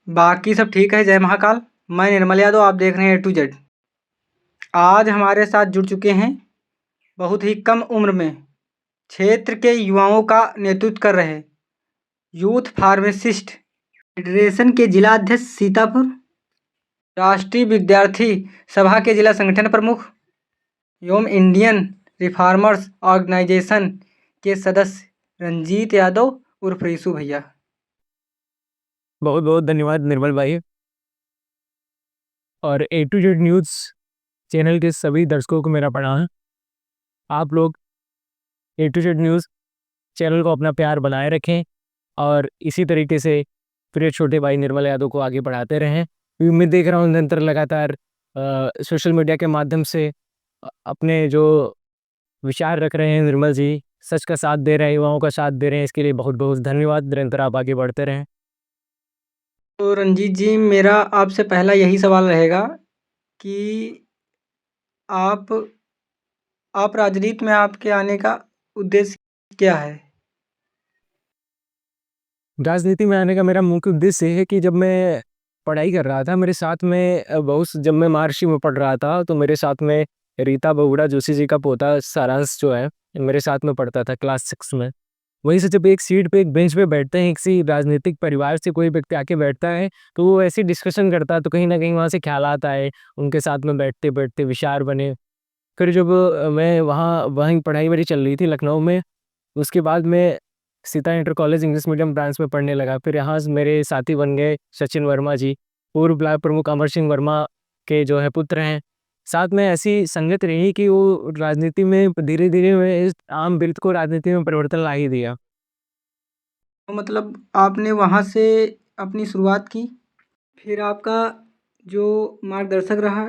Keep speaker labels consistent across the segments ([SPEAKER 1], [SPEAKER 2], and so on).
[SPEAKER 1] बाकी सब ठीक है। जय महाकाल। मैं निर्मल यादव, आप देख रहे हैं A to Z। आज हमारे साथ जुड़ चुके हैं बहुत ही कम उम्र में क्षेत्र के युवाओं का नेतृत्व कर रहे यूथ फार्मासिस्ट फेडरेशन के जिलाध्यक्ष सीतापुर, राष्ट्रीय विद्यार्थी सभा के जिला संगठन प्रमुख एवं इंडियन रिफॉर्मर्स ऑर्गेनाइजेशन के सदस्य रंजीत यादव उर्फ रीशु भैया।
[SPEAKER 2] बहुत बहुत धन्यवाद निर्मल भाई और A to Z news channel के सभी दर्शकों को मेरा प्रणाम। आप लोग A to Z news channel को अपना प्यार बनाए रखें और इसी तरीके से प्रिय छोटे भाई निर्मल यादव को आगे बढ़ाते रहें। क्योंकि मैं देख रहा हूँ निरंतर लगातार सोशल मीडिया के माध्यम से अपने जो विचार रख रहे हैं निर्मल जी, सच का साथ दे रहे हैं, युवाओं का साथ दे रहे हैं, इसके लिए बहुत बहुत धन्यवाद। निरंतर आप आगे बढ़ते रहें।
[SPEAKER 1] तो रंजीत जी, मेरा आपसे पहला यही सवाल रहेगा कि आप राजनीति में आपके आने का उद्देश्य क्या है?
[SPEAKER 2] राजनीति में आने का मेरा मुख्य उद्देश्य ये है कि जब मैं पढ़ाई कर रहा था, मेरे साथ में जब मैं महर्षि में पढ़ रहा था, तो मेरे साथ में रीता बहुगुणा जोशी जी का पोता सारांश जो है, मेरे साथ में पढ़ता था क्लास 6 में। वहीं से जब एक सीट पे, एक बेंच पे बैठते हैं, किसी राजनीतिक परिवार से कोई व्यक्ति आके बैठता है, तो वो ऐसी डिस्कशन करता है, तो कहीं न कहीं वहाँ से ख़्यालात आए, उनके साथ में बैठते-बैठते विचार बने। फिर जब मैं वहीं पढ़ाई मेरी चल रही थी लखनऊ में, उसके बाद मैं Sita inter college English medium branch में पढ़ने लगा। फिर यहाँ से मेरे साथी बन गए सचिन वर्मा जी, पूर्व ब्लॉक प्रमुख अमर सिंह वर्मा के जो है पुत्र हैं। साथ में ऐसी संगत रही कि वो राजनीति में धीरे-धीरे मैं इस आम वृत्त को राजनीति में परिवर्तन ला ही दिया।
[SPEAKER 1] तो मतलब आपने वहाँ से अपनी शुरुआत की, फिर आपका जो मार्गदर्शक रहा,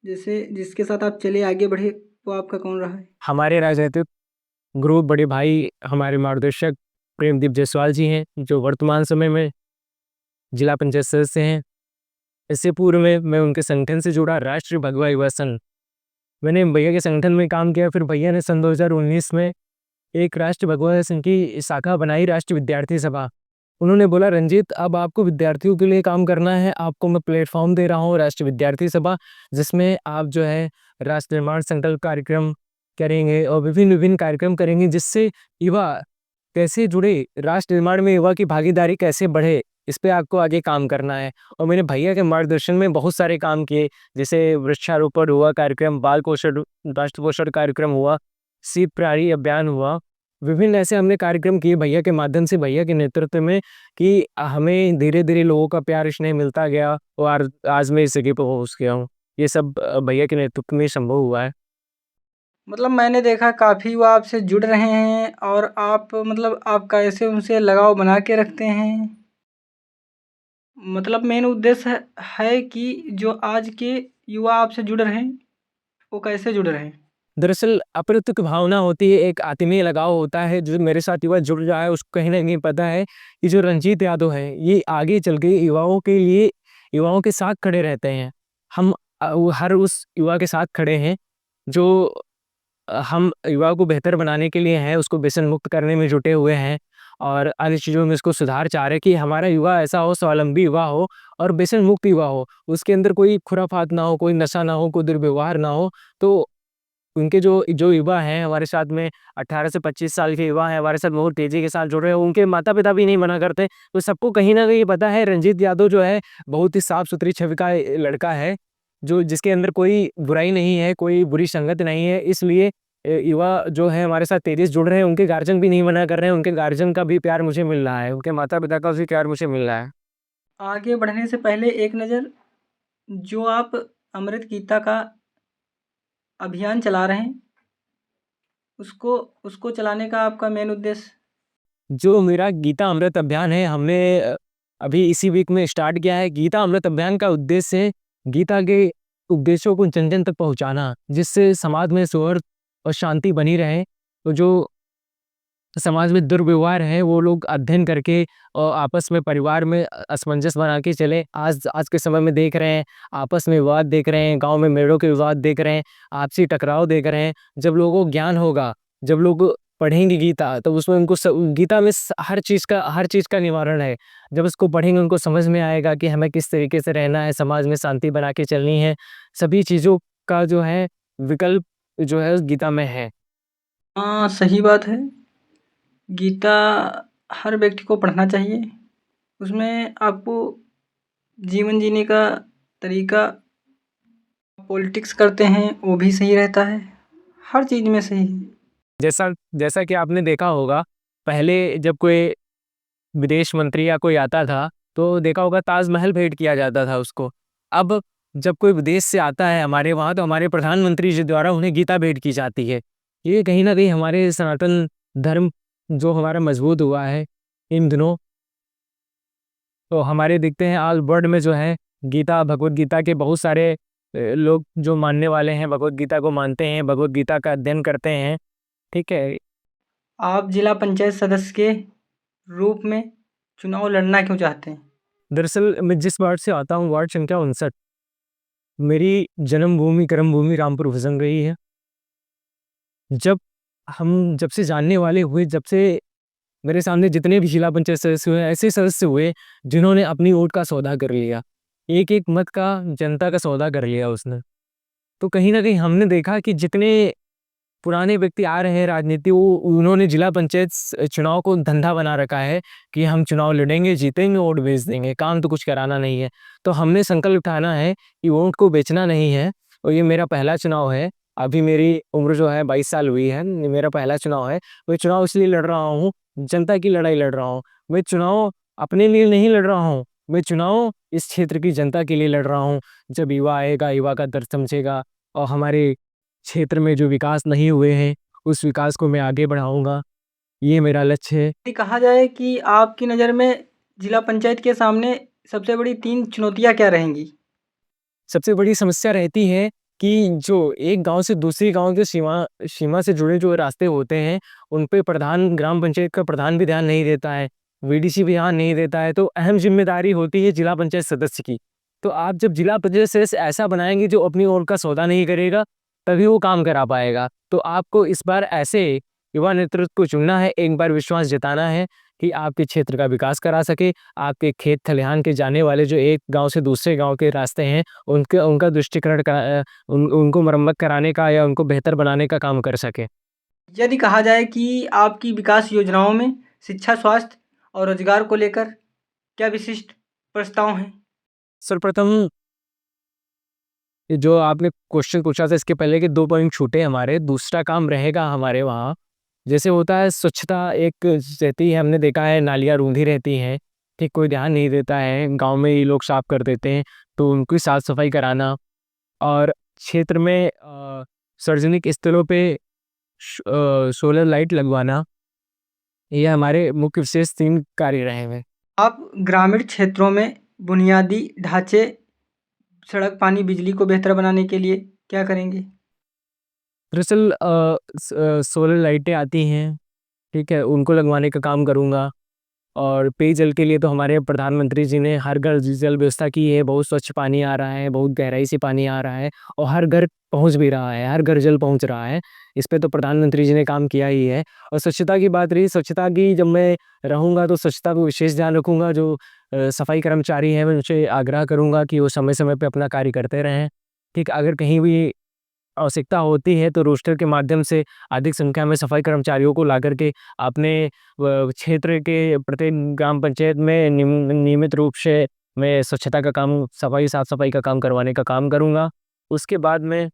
[SPEAKER 1] जैसे जिसके साथ आप चले आगे बढ़े, वो आपका कौन रहा है?
[SPEAKER 2] हमारे राजनीतिक गुरु बड़े भाई, हमारे मार्गदर्शक प्रेमदीप जायसवाल जी हैं, जो वर्तमान समय में जिला पंचायत सदस्य हैं। इससे पूर्व में मैं उनके संगठन से जुड़ा राष्ट्रीय भगवा युवा संघ, मैंने भैया के संगठन में काम किया। फिर भैया ने सन 2019 में एक राष्ट्रीय भगवा युवा संघ की शाखा बनाई, राष्ट्रीय विद्यार्थी सभा। उन्होंने बोला, रंजीत अब आपको विद्यार्थियों के लिए काम करना है, आपको मैं प्लेटफॉर्म दे रहा हूँ राष्ट्रीय विद्यार्थी सभा, जिसमें आप जो है राष्ट्र निर्माण संकल्प कार्यक्रम करेंगे और विभिन्न कार्यक्रम करेंगे, जिससे युवा कैसे जुड़े, राष्ट्र निर्माण में युवा की भागीदारी कैसे बढ़े, इस पे आपको आगे काम करना है। और मैंने भैया के मार्गदर्शन में बहुत सारे काम किए, जैसे वृक्षारोपण हुआ कार्यक्रम, बाल पोषण राष्ट्र पोषण कार्यक्रम हुआ, सीप प्रहरी अभियान हुआ। विभिन्न ऐसे हमने कार्यक्रम किए भैया के माध्यम से, भैया के नेतृत्व में, कि हमें धीरे-धीरे लोगों का प्यार स्नेह मिलता गया और आज मैं इस जगह पे पहुँच गया हूँ। ये सब भैया के नेतृत्व में संभव हुआ है।
[SPEAKER 1] मतलब मैंने देखा काफ़ी वो आपसे जुड़ रहे हैं और आप मतलब आप कैसे उनसे लगाव बना के रखते हैं। मतलब मेन उद्देश्य है कि जो आज के युवा आपसे जुड़ रहे हैं, वो कैसे जुड़ रहे हैं?
[SPEAKER 2] दरअसल अप्रत्यक्ष भावना होती है, एक आत्मीय लगाव होता है, जो मेरे साथ युवा जुड़ रहा है उसको कहीं न कहीं पता है कि जो रंजीत यादव है, ये आगे चल के युवाओं के लिए, युवाओं के साथ खड़े रहते हैं। हम वो हर उस युवा के साथ खड़े हैं जो हम युवा को बेहतर बनाने के लिए हैं, उसको व्यसन मुक्त करने में जुटे हुए हैं और अन्य चीज़ों में उसको सुधार चाह रहे हैं कि हमारा युवा ऐसा हो, स्वावलंबी युवा हो और व्यसन मुक्त युवा हो। उसके अंदर कोई खुराफात ना हो, कोई नशा ना हो, कोई दुर्व्यवहार ना हो। तो उनके जो जो युवा हैं हमारे साथ में, 18 से 25 साल के युवा हैं, हमारे साथ बहुत तेज़ी के साथ जुड़ रहे हैं। उनके माता-पिता भी नहीं मना करते। तो सबको कहीं न कहीं पता है रंजीत यादव जो है बहुत ही साफ-सुथरी छवि का लड़का है, जो जिसके अंदर कोई बुराई नहीं है, कोई बुरी संगत नहीं है। इसलिए युवा जो है हमारे साथ तेज़ी से जुड़ रहे हैं, उनके गार्जियन भी नहीं मना कर रहे हैं, उनके गार्जियन का भी प्यार मुझे मिल रहा है, उनके माता-पिता का भी प्यार मुझे मिल रहा है।
[SPEAKER 1] आगे बढ़ने से पहले एक नज़र, जो आप अमृत गीता का अभियान चला रहे हैं, उसको उसको चलाने का आपका मेन उद्देश्य?
[SPEAKER 2] जो मेरा गीता अमृत अभियान है, हमने अभी इसी वीक में स्टार्ट किया है। गीता अमृत अभियान का उद्देश्य है गीता के उपदेशों को जन-जन तक पहुँचाना, जिससे समाज में सौहार्द और शांति बनी रहे। तो जो समाज में दुर्व्यवहार है, वो लोग अध्ययन करके और आपस में परिवार में असमंजस बना के चलें। आज आज के समय में देख रहे हैं, आपस में विवाद देख रहे हैं, गाँव में मेलों के विवाद देख रहे हैं, आपसी टकराव देख रहे हैं। जब लोगों को ज्ञान होगा, जब लोग पढ़ेंगे गीता तो उसमें उनको गीता में हर चीज़ का निवारण है। जब उसको पढ़ेंगे उनको समझ में आएगा कि हमें किस तरीके से रहना है, समाज में शांति बना के चलनी है। सभी चीज़ों का जो है विकल्प जो है उस गीता में है।
[SPEAKER 1] हाँ, सही बात है। गीता हर व्यक्ति को पढ़ना चाहिए। उसमें आपको जीवन जीने का तरीका, पॉलिटिक्स करते हैं वो भी सही रहता है, हर चीज़ में सही है।
[SPEAKER 2] जैसा जैसा कि आपने देखा होगा, पहले जब कोई विदेश मंत्री या कोई आता था, तो देखा होगा ताजमहल भेंट किया जाता था उसको। अब जब कोई विदेश से आता है हमारे वहाँ, तो हमारे प्रधानमंत्री जी द्वारा उन्हें गीता भेंट की जाती है। ये कहीं न कहीं हमारे सनातन धर्म जो हमारा मजबूत हुआ है इन दिनों, तो हमारे दिखते हैं ऑल वर्ल्ड में जो है गीता, भगवद गीता के बहुत सारे लोग जो मानने वाले हैं, भगवद गीता को मानते हैं, भगवद गीता का अध्ययन करते हैं, ठीक है?
[SPEAKER 1] आप जिला पंचायत सदस्य के रूप में चुनाव लड़ना क्यों चाहते हैं?
[SPEAKER 2] दरअसल मैं जिस वार्ड से आता हूँ, वार्ड संख्या 59, मेरी जन्मभूमि, कर्मभूमि रामपुर भजन रही है। जब से जानने वाले हुए, जब से मेरे सामने जितने भी जिला पंचायत सदस्य हुए, ऐसे सदस्य हुए जिन्होंने अपनी वोट का सौदा कर लिया। एक-एक मत का जनता का सौदा कर लिया उसने। तो कहीं न कहीं हमने देखा कि जितने पुराने व्यक्ति आ रहे हैं राजनीति, वो उन्होंने जिला पंचायत चुनाव को धंधा बना रखा है कि हम चुनाव लड़ेंगे, जीतेंगे, वोट बेच देंगे, काम तो कुछ कराना नहीं है। तो हमने संकल्प उठाना है कि वोट को बेचना नहीं है, और ये मेरा पहला चुनाव है। अभी मेरी उम्र जो है 22 साल हुई है, ये मेरा पहला चुनाव है। मैं चुनाव इसलिए लड़ रहा हूँ, जनता की लड़ाई लड़ रहा हूँ। मैं चुनाव अपने लिए नहीं लड़ रहा हूँ, मैं चुनाव इस क्षेत्र की जनता के लिए लड़ रहा हूँ। जब युवा आएगा, युवा का दर्द समझेगा, और हमारे क्षेत्र में जो विकास नहीं हुए हैं, उस विकास को मैं आगे बढ़ाऊँगा, ये मेरा लक्ष्य है।
[SPEAKER 1] यदि कहा जाए कि आपकी नज़र में जिला पंचायत के सामने सबसे बड़ी 3 चुनौतियाँ क्या रहेंगी?
[SPEAKER 2] सबसे बड़ी समस्या रहती है कि जो एक गाँव से दूसरी गाँव के सीमा सीमा से जुड़े जो रास्ते होते हैं, उन पे ग्राम पंचायत का प्रधान भी ध्यान नहीं देता है, वीडीसी भी ध्यान नहीं देता है, तो अहम ज़िम्मेदारी होती है जिला पंचायत सदस्य की। तो आप जब जिला पंचायत सदस्य ऐसा बनाएँगे जो अपनी ओर का सौदा नहीं करेगा, तभी वो काम करा पाएगा। तो आपको इस बार ऐसे युवा नेतृत्व को चुनना है, एक बार विश्वास जताना है कि आपके क्षेत्र का विकास करा सके, आपके खेत खलिहान के जाने वाले जो एक गाँव से दूसरे गाँव के रास्ते हैं, उनका दृष्टिकरण उनको मरम्मत कराने का या उनको बेहतर बनाने का काम कर सके।
[SPEAKER 1] यदि कहा जाए कि आपकी विकास योजनाओं में शिक्षा, स्वास्थ्य और रोजगार को लेकर क्या विशिष्ट प्रस्ताव हैं?
[SPEAKER 2] सर्वप्रथम ये जो आपने क्वेश्चन पूछा था, इसके पहले के 2 पॉइंट छूटे हमारे। दूसरा काम रहेगा हमारे वहाँ, जैसे होता है स्वच्छता एक रहती है, हमने देखा है नालियाँ रूंधी रहती हैं, ठीक, कोई ध्यान नहीं देता है, गाँव में ही लोग साफ कर देते हैं, तो उनकी साफ-सफाई कराना, और क्षेत्र में सार्वजनिक स्थलों पे सोलर लाइट लगवाना, ये हमारे मुख्य विशेष 3 कार्य रहे हैं।
[SPEAKER 1] आप ग्रामीण क्षेत्रों में बुनियादी ढाँचे, सड़क, पानी, बिजली को बेहतर बनाने के लिए क्या करेंगे?
[SPEAKER 2] दरअसल सोलर लाइटें आती हैं, ठीक है, उनको लगवाने का काम करूँगा। और पेयजल के लिए तो हमारे प्रधानमंत्री जी ने हर घर जल व्यवस्था की है, बहुत स्वच्छ पानी आ रहा है, बहुत गहराई से पानी आ रहा है, और हर घर पहुँच भी रहा है, हर घर जल पहुँच रहा है। इस पे तो प्रधानमंत्री जी ने काम किया ही है। और स्वच्छता की बात रही, स्वच्छता की जब मैं रहूँगा तो स्वच्छता को विशेष ध्यान रखूँगा। जो सफाई कर्मचारी हैं, मैं उनसे आग्रह करूँगा कि वो समय-समय पे अपना कार्य करते रहें। ठीक, अगर कहीं भी आवश्यकता होती है तो रोस्टर के माध्यम से अधिक संख्या में सफाई कर्मचारियों को लाकर के अपने क्षेत्र के प्रत्येक ग्राम पंचायत में नियमित रूप से मैं स्वच्छता का काम, साफ-सफाई का काम करवाने का काम करूँगा। उसके बाद में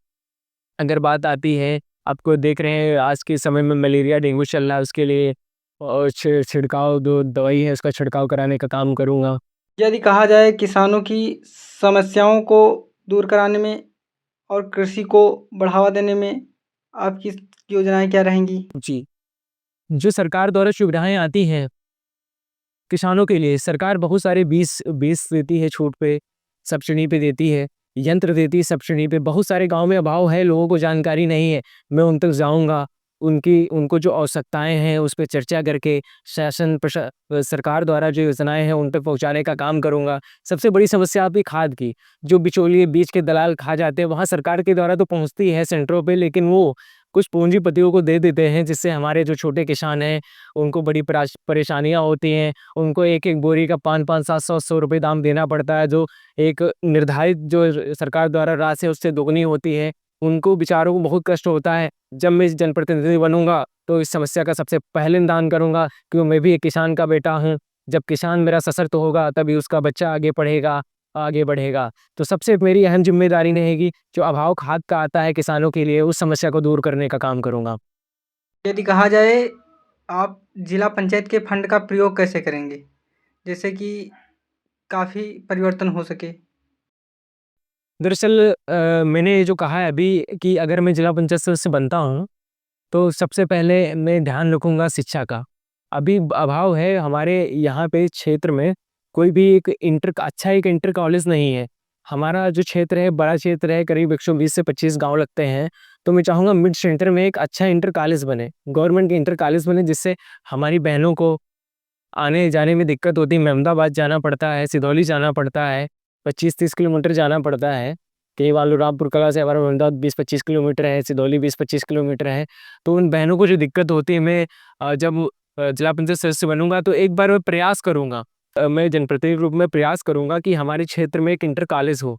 [SPEAKER 2] अगर बात आती है, आपको देख रहे हैं आज के समय में मलेरिया, डेंगू चल रहा है, उसके लिए छिड़काव जो दवाई है उसका छिड़काव कराने का काम करूँगा।
[SPEAKER 1] यदि कहा जाए किसानों की समस्याओं को दूर कराने में और कृषि को बढ़ावा देने में आपकी योजनाएँ क्या रहेंगी?
[SPEAKER 2] जी, जो सरकार द्वारा सुविधाएँ आती हैं किसानों के लिए, सरकार बहुत सारे बीज बीज देती है छूट पे, सब्सिडी पे देती है, यंत्र देती है सब्सिडी पे। बहुत सारे गाँव में अभाव है, लोगों को जानकारी नहीं है। मैं उन तक जाऊँगा, उनको जो आवश्यकताएँ हैं उस पे चर्चा करके सरकार द्वारा जो योजनाएँ हैं उन तक पहुँचाने का काम करूँगा। सबसे बड़ी समस्या आती है खाद की, जो बिचौलिए बीज के दलाल खा जाते हैं, वहाँ सरकार के द्वारा तो पहुँचती है सेंटरों पे, लेकिन वो कुछ पूंजीपतियों को दे देते हैं, जिससे हमारे जो छोटे किसान हैं उनको बड़ी परेशानियाँ होती हैं। उनको एक-एक बोरी का 5-5, 700, 800 रुपए दाम देना पड़ता है, जो एक निर्धारित जो सरकार द्वारा राशि है उससे दोगुनी होती है। उनको बेचारों को बहुत कष्ट होता है। जब मैं जनप्रतिनिधि बनूँगा तो इस समस्या का सबसे पहले निदान करूँगा, क्योंकि मैं भी एक किसान का बेटा हूँ। जब किसान मेरा सशक्त होगा तभी उसका बच्चा आगे पढ़ेगा, आगे बढ़ेगा। तो सबसे मेरी अहम ज़िम्मेदारी रहेगी, जो अभाव खाद का आता है किसानों के लिए, उस समस्या को दूर करने का काम करूँगा।
[SPEAKER 1] यदि कहा जाए, आप जिला पंचायत के फंड का प्रयोग कैसे करेंगे? जैसे कि काफ़ी परिवर्तन हो सके।
[SPEAKER 2] दरअसल मैंने ये जो कहा है अभी कि अगर मैं जिला पंचायत सदस्य बनता हूँ, तो सबसे पहले मैं ध्यान रखूँगा शिक्षा का। अभी अभाव है हमारे यहाँ पे क्षेत्र में, कोई भी एक इंटर कॉलेज नहीं है। हमारा जो क्षेत्र है बड़ा क्षेत्र है, करीब 120 से 25 गाँव लगते हैं। तो मैं चाहूँगा मिड सेंटर में एक अच्छा इंटर कॉलेज बने, गवर्नमेंट के इंटर कॉलेज बने, जिससे हमारी बहनों को आने-जाने में दिक्कत होती है। मेहमदाबाद जाना पड़ता है, सिधौली जाना पड़ता है, 25-30 किलोमीटर जाना पड़ता है। कई बार रामपुर कला से हमारा मेहमदाबाद 20-25 किलोमीटर है, सिधौली 20-25 किलोमीटर है। तो उन बहनों को जो दिक्कत होती है, मैं जब जिला पंचायत सदस्य बनूँगा तो एक बार मैं प्रयास करूँगा, मैं जनप्रतिनिधि रूप में प्रयास करूँगा कि हमारे क्षेत्र में एक इंटर कॉलेज हो।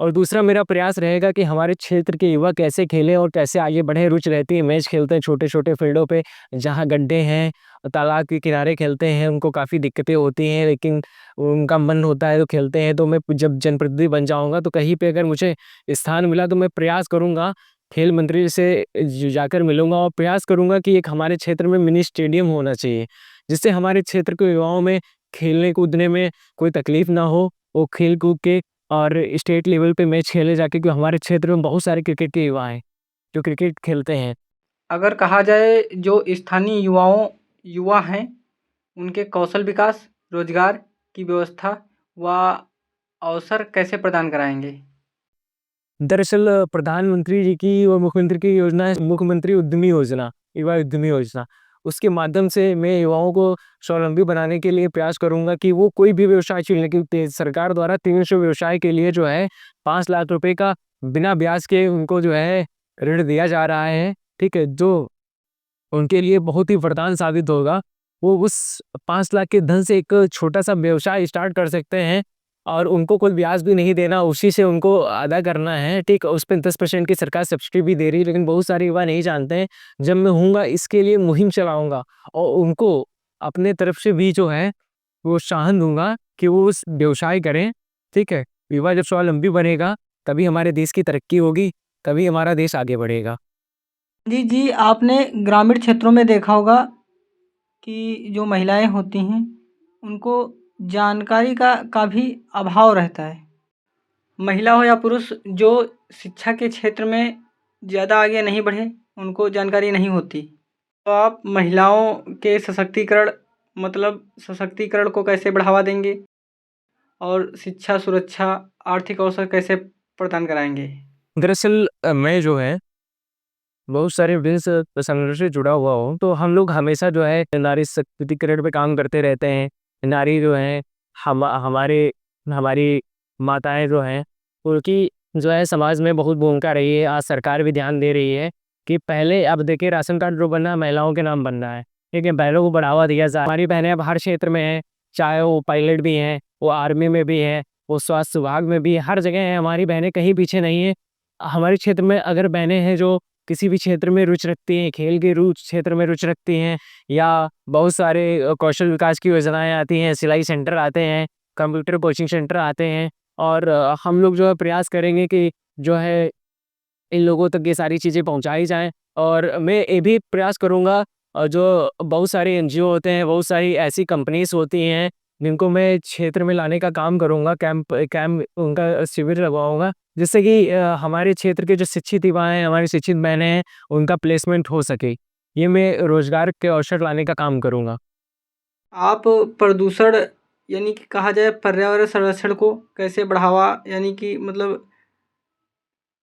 [SPEAKER 2] और दूसरा मेरा प्रयास रहेगा कि हमारे क्षेत्र के युवा कैसे खेलें और कैसे आगे बढ़ें। रुचि रहती है, मैच खेलते हैं छोटे-छोटे फील्डों पे, जहाँ गड्ढे हैं, तालाब के किनारे खेलते हैं, उनको काफ़ी दिक्कतें होती हैं, लेकिन उनका मन होता है तो खेलते हैं। तो मैं जब जनप्रतिनिधि बन जाऊँगा तो कहीं पे अगर मुझे स्थान मिला तो मैं प्रयास करूँगा, खेल मंत्री से जाकर मिलूँगा और प्रयास करूँगा कि एक हमारे क्षेत्र में मिनी स्टेडियम होना चाहिए, जिससे हमारे क्षेत्र के युवाओं में खेलने-कूदने में कोई तकलीफ ना हो। वो खेल-कूद के और स्टेट लेवल पे मैच खेले जाके, क्योंकि हमारे क्षेत्र में बहुत सारे क्रिकेट के युवा हैं, जो क्रिकेट खेलते हैं।
[SPEAKER 1] अगर कहा जाए, जो स्थानीय युवा हैं, उनके कौशल विकास, रोजगार की व्यवस्था व अवसर कैसे प्रदान कराएँगे?
[SPEAKER 2] दरअसल प्रधानमंत्री जी की और मुख्यमंत्री की योजना है मुख्यमंत्री उद्यमी योजना, युवा उद्यमी योजना। उसके माध्यम से मैं युवाओं को स्वावलंबी बनाने के लिए प्रयास करूँगा कि वो कोई भी व्यवसाय चुनें, क्योंकि सरकार द्वारा 300 व्यवसाय के लिए जो है 5 लाख रुपए का बिना ब्याज के उनको जो है ऋण दिया जा रहा है, ठीक है? जो उनके लिए बहुत ही वरदान साबित होगा। वो उस 5 लाख के धन से एक छोटा-सा व्यवसाय स्टार्ट कर सकते हैं और उनको कोई ब्याज भी नहीं देना, उसी से उनको अदा करना है, ठीक है? उस पे 10% की सरकार सब्सिडी भी दे रही है, लेकिन बहुत सारे युवा नहीं जानते हैं। जब मैं होऊँगा इसके लिए मुहिम चलाऊँगा और उनको अपने तरफ से भी जो है प्रोत्साहन दूँगा कि वो उस व्यवसाय करें, ठीक है? युवा जब स्वावलंबी बनेगा, तभी हमारे देश की तरक्की होगी, तभी हमारा देश आगे बढ़ेगा।
[SPEAKER 1] जी, जी, आपने ग्रामीण क्षेत्रों में देखा होगा कि जो महिलाएँ होती हैं, उनको जानकारी का भी अभाव रहता है। महिला हो या पुरुष, जो शिक्षा के क्षेत्र में ज़्यादा आगे नहीं बढ़े, उनको जानकारी नहीं होती। तो आप महिलाओं के सशक्तिकरण, मतलब सशक्तिकरण को कैसे बढ़ावा देंगे? और शिक्षा, सुरक्षा, आर्थिक अवसर कैसे प्रदान कराएँगे?
[SPEAKER 2] दरअसल मैं जो है बहुत सारे बिज़नेस संगठन से जुड़ा हुआ हूँ, तो हम लोग हमेशा जो है नारी सशक्तिकरण पे काम करते रहते हैं। नारी जो है हमारे हमारी माताएँ जो हैं, उनकी जो है समाज में बहुत भूमिका रही है। आज सरकार भी ध्यान दे रही है कि पहले अब देखिए राशन कार्ड जो बनना है महिलाओं के नाम बन रहा है, ठीक है? बहनों को बढ़ावा दिया जाए। हमारी बहनें अब हर क्षेत्र में हैं, चाहे वो पायलट भी हैं, वो आर्मी में भी हैं, वो स्वास्थ्य विभाग में भी हैं, हर जगह हैं। हमारी बहनें कहीं पीछे नहीं हैं। हमारे क्षेत्र में अगर बहनें हैं जो किसी भी क्षेत्र में रुचि रखती हैं, खेल के क्षेत्र में रुचि रखती हैं, या बहुत सारे कौशल विकास की योजनाएँ आती हैं, सिलाई सेंटर आते हैं, कंप्यूटर कोचिंग सेंटर आते हैं, और हम लोग जो है प्रयास करेंगे कि जो है इन लोगों तक ये सारी चीज़ें पहुँचाई जाएँ। और मैं ये भी प्रयास करूँगा, जो बहुत सारे एनजीओ होते हैं, बहुत सारी ऐसी कंपनीज़ होती हैं, जिनको मैं क्षेत्र में लाने का काम करूँगा, कैंप कैंप उनका शिविर लगवाऊँगा, जिससे कि हमारे क्षेत्र के जो शिक्षित युवा हैं, हमारी शिक्षित बहनें हैं, उनका प्लेसमेंट हो सके। ये मैं रोज़गार के अवसर लाने का काम करूँगा।
[SPEAKER 1] आप प्रदूषण, यानी कि कहा जाए पर्यावरण संरक्षण को कैसे बढ़ावा, यानी कि मतलब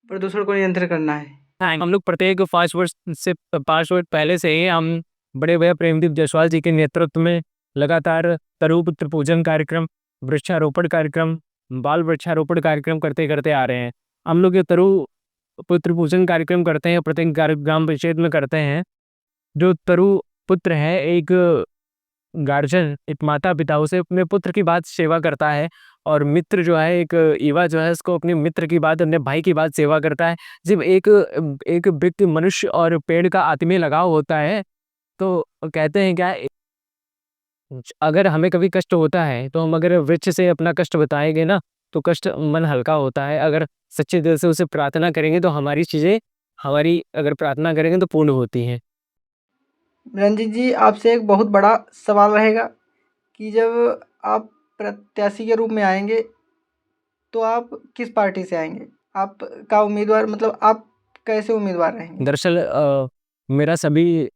[SPEAKER 1] प्रदूषण को नियंत्रित करना है?
[SPEAKER 2] हाँ, हम लोग प्रत्येक 5 वर्ष पहले से ही हम बड़े भैया प्रेमदीप जायसवाल जी के नेतृत्व में लगातार तरुपुत्र पूजन कार्यक्रम, वृक्षारोपण कार्यक्रम, बाल वृक्षारोपण कार्यक्रम करते करते आ रहे हैं। हम लोग ये पुत्र पूजन कार्यक्रम करते हैं, प्रत्येक ग्राम पंचायत में करते हैं। जो तरु पुत्र है, एक गार्जियन, एक माता पिता उसे अपने पुत्र की बात सेवा करता है, और मित्र जो है, एक युवा जो है उसको अपने मित्र की बात, अपने भाई की बात सेवा करता है। जब एक एक व्यक्ति मनुष्य और पेड़ का आत्मीय लगाव होता है, तो कहते हैं क्या, अगर हमें कभी कष्ट होता है तो हम अगर वृक्ष से अपना कष्ट बताएंगे ना, तो कष्ट मन हल्का होता है। अगर सच्चे दिल से उसे प्रार्थना करेंगे तो हमारी चीज़ें, हमारी अगर प्रार्थना करेंगे तो पूर्ण होती हैं।
[SPEAKER 1] रंजीत जी, आपसे एक बहुत बड़ा सवाल रहेगा कि जब आप प्रत्याशी के रूप में आएंगे तो आप किस पार्टी से आएंगे? आपका उम्मीदवार मतलब आप कैसे उम्मीदवार रहेंगे?
[SPEAKER 2] दरअसल मेरा सभी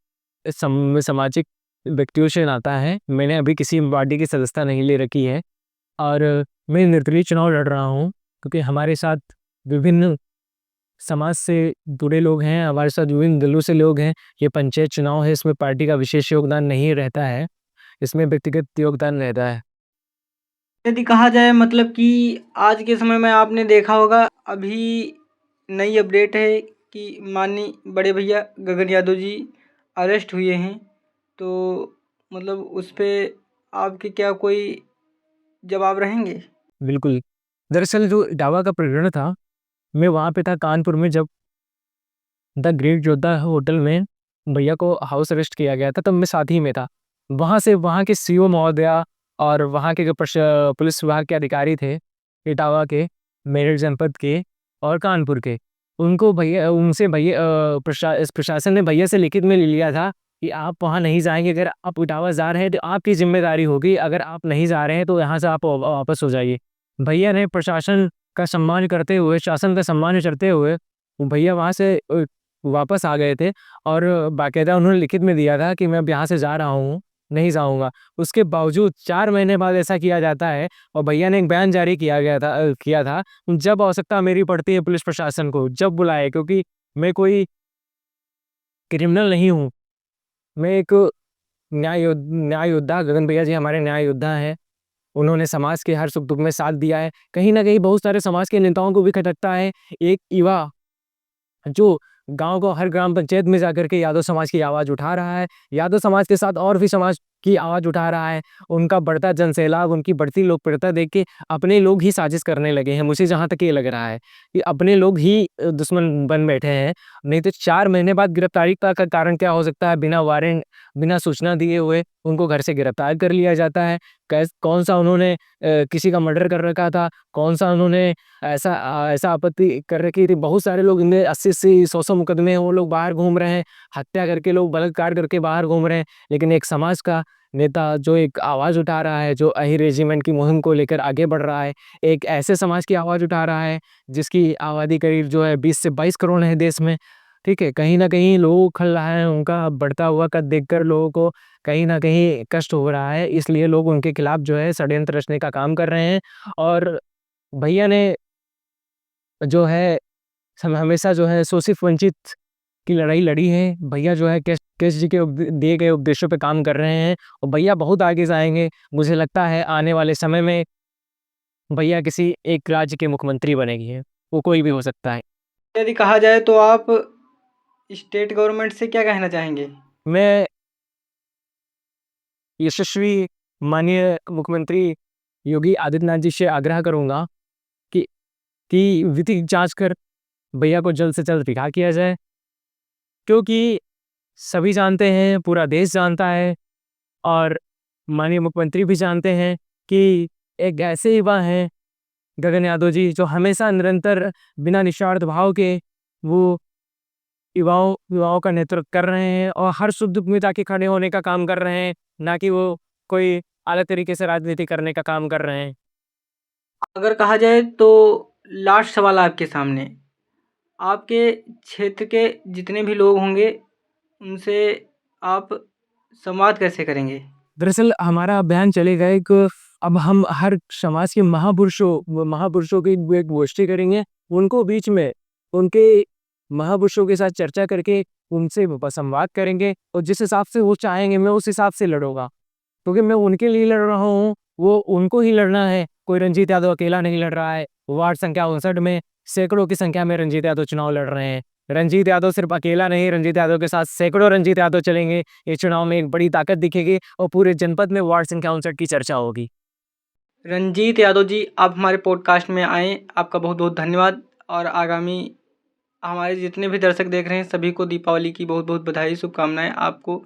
[SPEAKER 2] सामाजिक व्यक्तियों से नाता है। मैंने अभी किसी पार्टी की सदस्यता नहीं ले रखी है, और मैं निर्दलीय चुनाव लड़ रहा हूँ, क्योंकि हमारे साथ विभिन्न समाज से जुड़े लोग हैं, हमारे साथ विभिन्न दलों से लोग हैं। ये पंचायत चुनाव है, इसमें पार्टी का विशेष योगदान नहीं रहता है, इसमें व्यक्तिगत योगदान रहता है।
[SPEAKER 1] यदि कहा जाए मतलब कि आज के समय में आपने देखा होगा, अभी नई अपडेट है कि माननीय बड़े भैया गगन यादव जी अरेस्ट हुए हैं, तो मतलब उस पे आपके क्या कोई जवाब रहेंगे?
[SPEAKER 2] बिल्कुल। दरअसल जो इटावा का प्रकरण था, मैं वहाँ पे था कानपुर में, जब द ग्रेट जोधा होटल में भैया को हाउस अरेस्ट किया गया था, तब मैं साथ ही में था। वहाँ से वहाँ के सीओ महोदया और वहाँ के जो पुलिस विभाग के अधिकारी थे, इटावा के, मेरठ जनपद के और कानपुर के, उनको भैया उनसे भैया इस प्रशासन ने भैया से लिखित में ले लिया था कि आप वहाँ नहीं जाएँगे। अगर आप इटावा जा रहे हैं तो आपकी ज़िम्मेदारी होगी, अगर आप नहीं जा रहे हैं तो यहाँ से आप वापस हो जाइए। भैया ने प्रशासन का सम्मान करते हुए, शासन का सम्मान करते हुए, भैया वहाँ से वापस आ गए थे, और बाकायदा उन्होंने लिखित में दिया था कि मैं अब यहाँ से जा रहा हूँ, नहीं जाऊँगा। उसके बावजूद 4 महीने बाद ऐसा किया जाता है, और भैया ने एक बयान जारी किया था, जब आवश्यकता मेरी पड़ती है पुलिस प्रशासन को, जब बुलाए, क्योंकि मैं कोई क्रिमिनल नहीं हूँ। मैं एक न्याय योद्धा, गगन भैया जी हमारे न्याय योद्धा हैं। उन्होंने समाज के हर सुख-दुख में साथ दिया है। कहीं न कहीं बहुत सारे समाज के नेताओं को भी खटकता है, एक युवा जो गाँव हर ग्राम पंचायत में जाकर के यादव समाज की आवाज़ उठा रहा है, यादव समाज के साथ और भी समाज की आवाज़ उठा रहा है। उनका बढ़ता जनसैलाब, उनकी बढ़ती लोकप्रियता देख के अपने लोग ही साजिश करने लगे हैं। मुझे जहाँ तक ये लग रहा है कि अपने लोग ही दुश्मन बन बैठे हैं। नहीं तो 4 महीने बाद गिरफ्तारी का कारण क्या हो सकता है? बिना वारंट, बिना सूचना दिए हुए उनको घर से गिरफ्तार कर लिया जाता है। कौन-सा उन्होंने किसी का मर्डर कर रखा था, कौन-सा उन्होंने ऐसा आपत्ति कर रखी थी। बहुत सारे लोग इनमें 80-80, 100-100 मुकदमे हैं, वो लोग बाहर घूम रहे हैं, हत्या करके लोग बलात्कार करके बाहर घूम रहे हैं। लेकिन एक समाज का नेता जो एक आवाज़ उठा रहा है, जो अहि रेजिमेंट की मुहिम को लेकर आगे बढ़ रहा है, एक ऐसे समाज की आवाज़ उठा रहा है जिसकी आबादी करीब जो है 20 से 22 करोड़ है देश में, ठीक है? कहीं न कहीं लोग खल रहा है, उनका बढ़ता हुआ कद देखकर लोगों को कहीं न कहीं कष्ट हो रहा है, इसलिए लोग उनके खिलाफ जो है षड्यंत्र रचने का काम कर रहे हैं। और भैया ने जो है हमेशा जो है शोषित वंचित की लड़ाई लड़ी है। भैया जो है केश जी के दिए गए उपदेशों पे काम कर रहे हैं, और भैया बहुत आगे जाएँगे। मुझे लगता है आने वाले समय में भैया किसी एक राज्य के मुख्यमंत्री बनेंगे, वो कोई भी हो सकता है।
[SPEAKER 1] यदि कहा जाए तो आप स्टेट गवर्नमेंट से क्या कहना चाहेंगे?
[SPEAKER 2] मैं यशस्वी माननीय मुख्यमंत्री योगी आदित्यनाथ जी से आग्रह करूँगा कि विधिक जाँच कर भैया को जल्द से जल्द रिहा किया जाए, क्योंकि सभी जानते हैं, पूरा देश जानता है, और माननीय मुख्यमंत्री भी जानते हैं कि एक ऐसे युवा हैं गगन यादव जी, जो हमेशा निरंतर बिना निस्वार्थ भाव के वो युवाओं का नेतृत्व कर रहे हैं, और हर सुख-दुख में जाके खड़े होने का काम कर रहे हैं, ना कि वो कोई अलग तरीके से राजनीति करने का काम कर रहे हैं।
[SPEAKER 1] अगर कहा जाए तो लास्ट सवाल आपके सामने, आपके क्षेत्र के जितने भी लोग होंगे, उनसे आप संवाद कैसे करेंगे?
[SPEAKER 2] दरअसल हमारा अभियान चलेगा एक, अब हम हर समाज के महापुरुषों की एक गोष्ठी करेंगे, उनको बीच में उनके महापुरुषों के साथ चर्चा करके उनसे संवाद करेंगे, और जिस हिसाब से वो चाहेंगे मैं उस हिसाब से लड़ूँगा। क्योंकि मैं उनके लिए लड़ रहा हूँ, वो उनको ही लड़ना है, कोई रंजीत यादव अकेला नहीं लड़ रहा है। वार्ड संख्या 59 में सैकड़ों की संख्या में रंजीत यादव चुनाव लड़ रहे हैं। रंजीत यादव सिर्फ अकेला नहीं, रंजीत यादव के साथ सैकड़ों रंजीत यादव चलेंगे। इस चुनाव में एक बड़ी ताकत दिखेगी और पूरे जनपद में वार्ड संख्या 59 की चर्चा होगी।
[SPEAKER 1] रंजीत यादव जी, आप हमारे पॉडकास्ट में आए, आपका बहुत बहुत धन्यवाद। और आगामी हमारे जितने भी दर्शक देख रहे हैं सभी को दीपावली की बहुत बहुत बधाई, शुभकामनाएं आपको,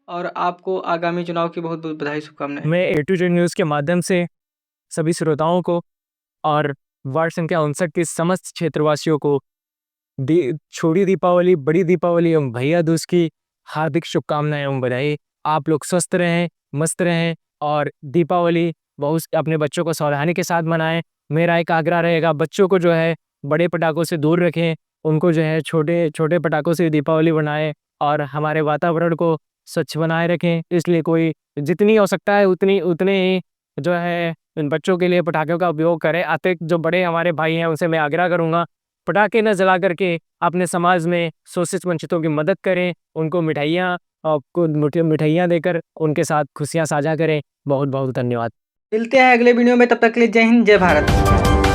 [SPEAKER 1] और आपको आगामी चुनाव की बहुत बहुत बधाई, शुभकामनाएं।
[SPEAKER 2] मैं ए टू जेड न्यूज़ के माध्यम से सभी श्रोताओं को और वार्ड संख्या 59 के समस्त क्षेत्रवासियों को छोटी दीपावली, बड़ी दीपावली एवं भैया दूज की हार्दिक शुभकामनाएं एवं बधाई। आप लोग स्वस्थ रहें, मस्त रहें और दीपावली बहुत अपने बच्चों को सावधानी के साथ मनाएं। मेरा एक आग्रह रहेगा, बच्चों को जो है बड़े पटाखों से दूर रखें, उनको जो है छोटे छोटे पटाखों से दीपावली बनाएं और हमारे वातावरण को स्वच्छ बनाए रखें। इसलिए कोई जितनी हो सकता है उतने ही जो है इन बच्चों के लिए पटाखों का उपयोग करें। अतिरिक्त जो बड़े हमारे भाई हैं उनसे मैं आग्रह करूँगा, पटाखे न जला करके अपने समाज में शोषित वंचितों की मदद करें, उनको मिठाइयाँ देकर उनके साथ खुशियाँ साझा करें। बहुत बहुत धन्यवाद।
[SPEAKER 1] मिलते हैं अगले वीडियो में, तब तक के लिए जय हिंद, जय भारत।